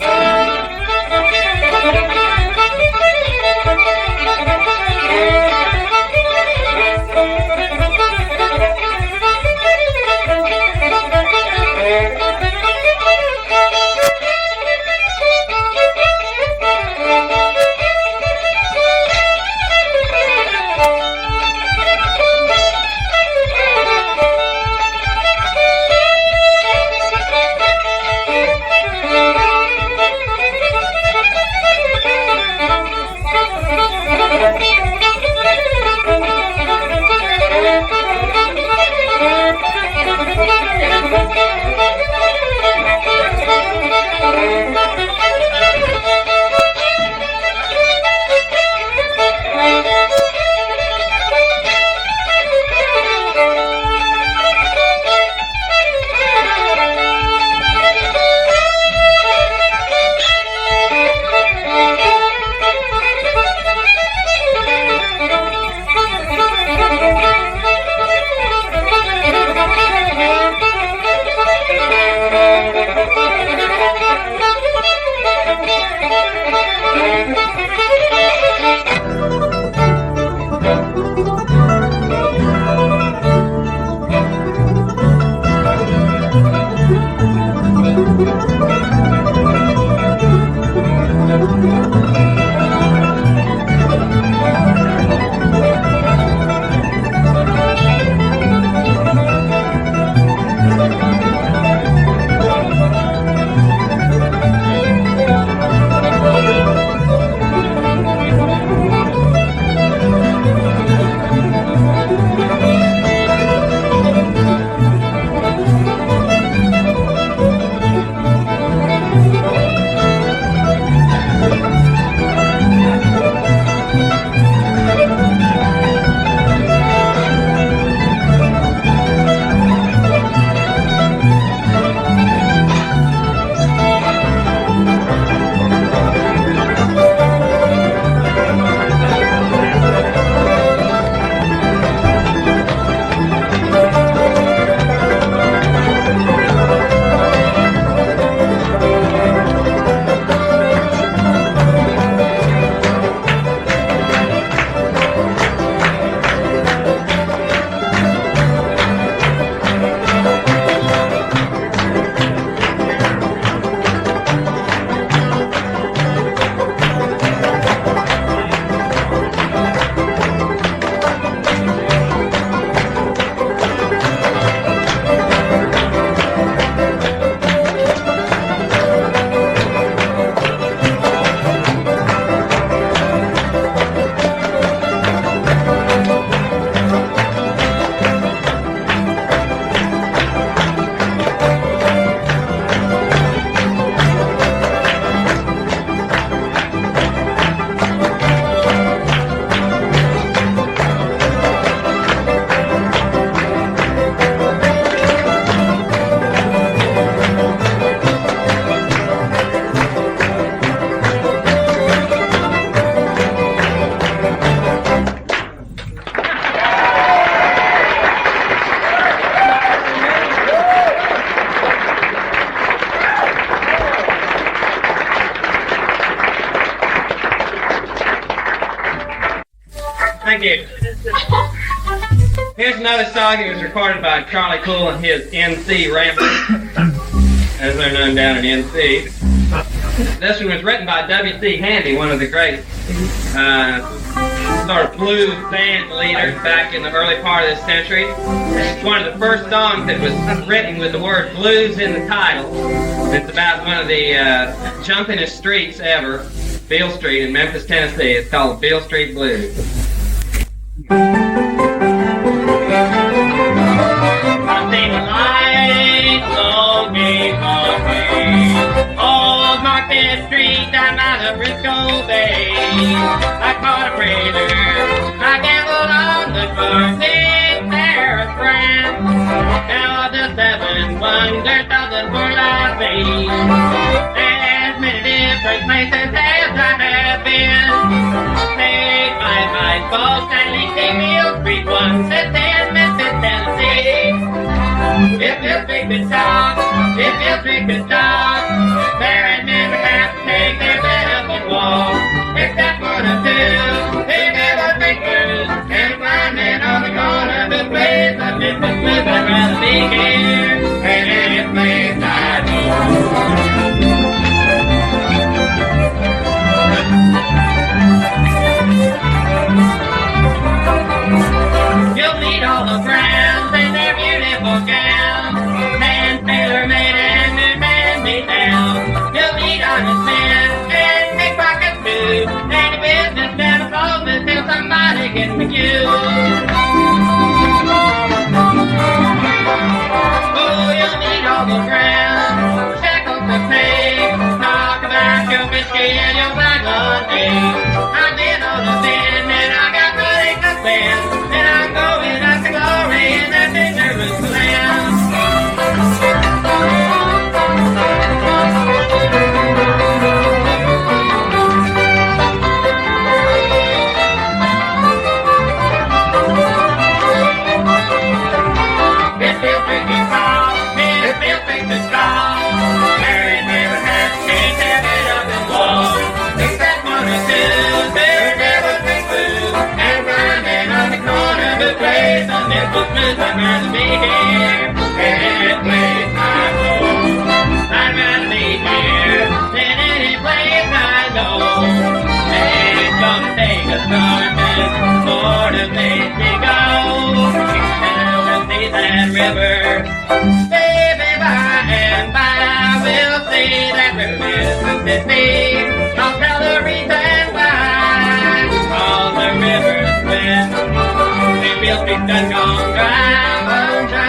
Thank you. Here's another song that was recorded by Charlie Poole and his NC Ramblers, as they're known down in NC. This one was written by W.C. Handy, one of the great sort of blues band leaders back in the early part of this century. It's one of the first songs that was written with the word blues in the title. It's about one of the jumpingest streets ever, Beale Street in Memphis, Tennessee. It's called Beale Street Blues. Old Market Street down by the Frisco Bay. I caught a freighter, I gambled on the car, big Paris France. Now the 7 wonders of the Portland Bay. As many different places as I have been. Paid my folks and leaked a Beale Street once at Memphis, Tennessee. If you speak the talk, if you speak the talk, there never have to take their bed up and walk. Except for the two, they never thinkers, and blind men on the corner of the place of Memphis Blues. I'd rather be here than any place I know. You'll meet all the Browns in their beautiful gowns, man, tailor made, and new man me down. You'll meet honest men and pickpockets too. Any businessman will close until somebody gets the cue. Oh, you'll meet all the Browns, shekels to pay. Talk about your whiskey and your bygone I've been on the bin and I got money to spend, and I'm going up to glory in that big nervous land. It feels like it's all, it feels like it's all. Mary never has to take their head up and walk. I'd rather be here than any place I know. I'd rather be here than any place I know. And it's gonna take a storming for to make me go. And we'll see that river, baby, by and by. We'll see that river, Mississippi. I'll tell the reason why. All the rivers wet, the field streets done gone dry, gone dry.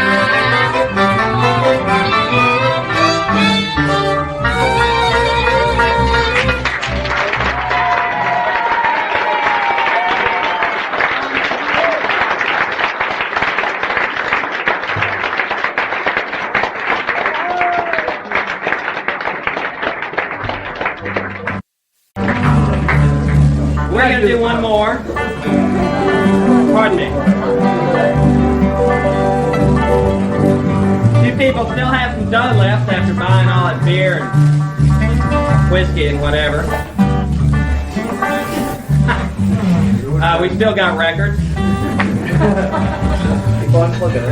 We're going to do one more. Pardon me. You people still have some dough left after buying all that beer and whiskey and whatever. We still got records.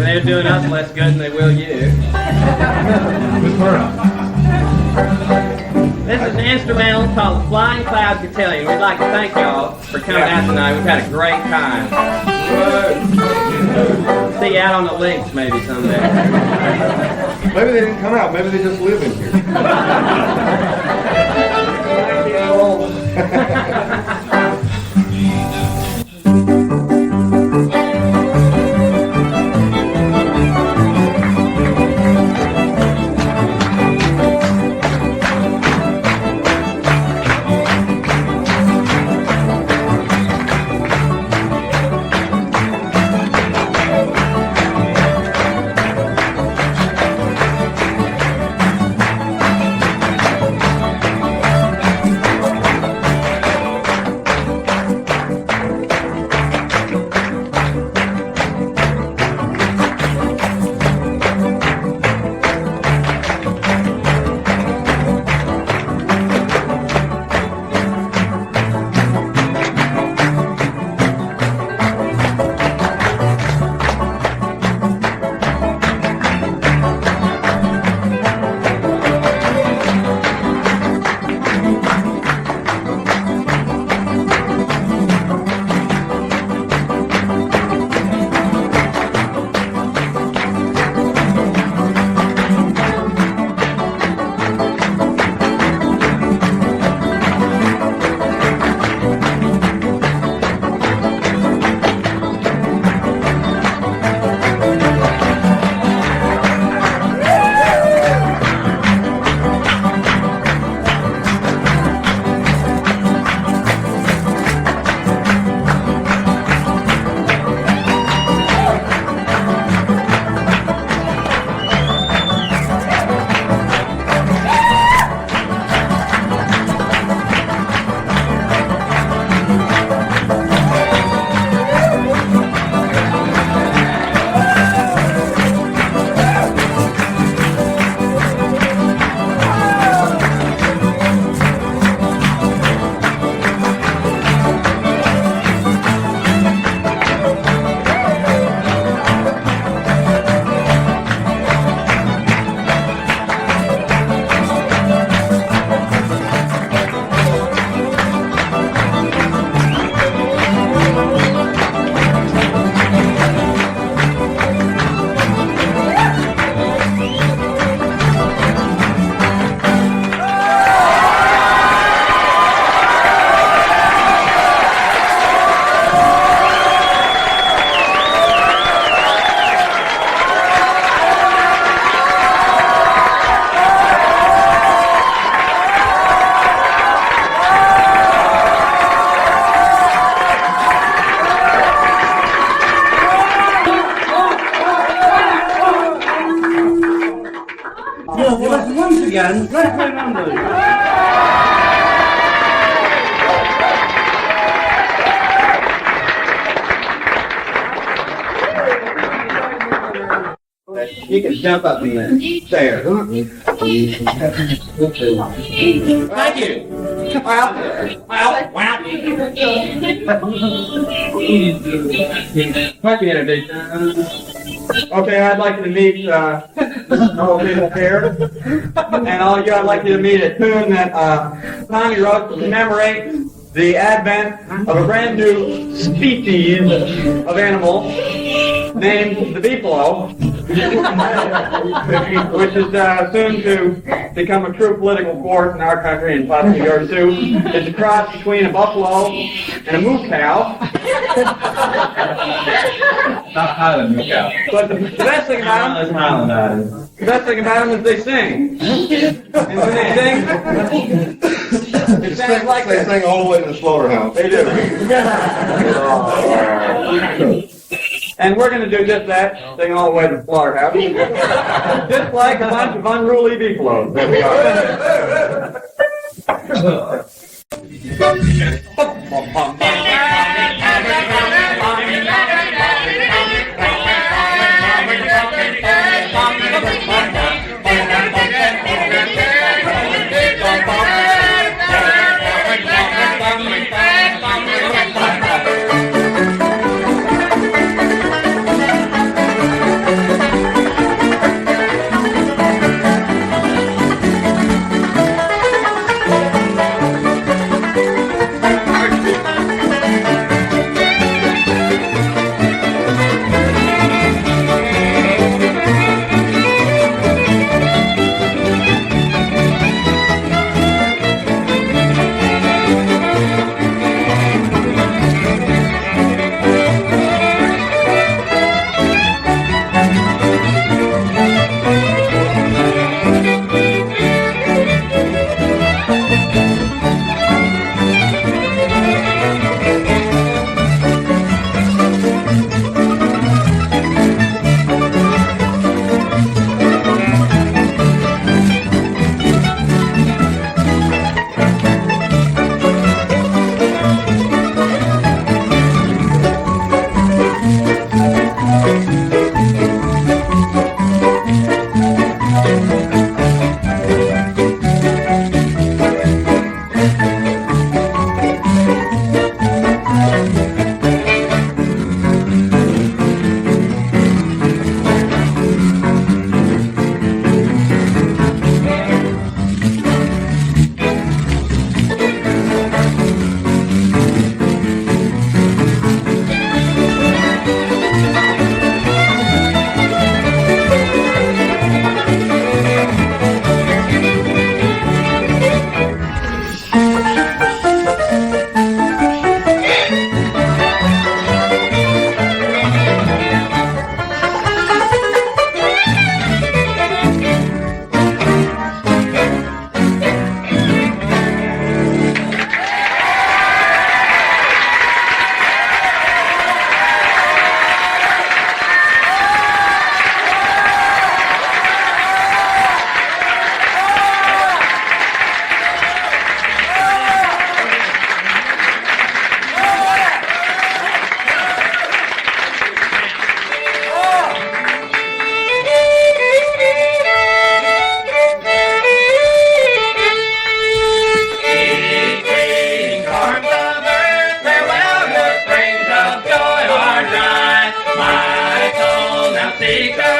They're doing us less good than they will you. This is an instrumental called Flying Cloud Cotillion. We'd like to thank y'all for coming out tonight. We've had a great time. See you out on the links maybe someday. Maybe they didn't come out. Maybe they just live in here. again. Red Clay Ramblers. You can jump up in there. There. Thank you. Well. What you introduce? Okay, I'd like you to meet all people here. And all of you, I'd like you to meet a tune that Tommy wrote to commemorate the advent of a brand new species of animal named the beefalo, which is soon to become a true political force in our country and possibly yours too. It's a cross between a buffalo and a moo cow. Not Highland moo cow. But the best thing about them, the best thing about them is they sing. And when they sing, it sounds like They sing all the way to the slaughterhouse. they do. And we're going to do just that, sing all the way to the slaughterhouse. Just like a bunch of unruly beefaloes that we Seek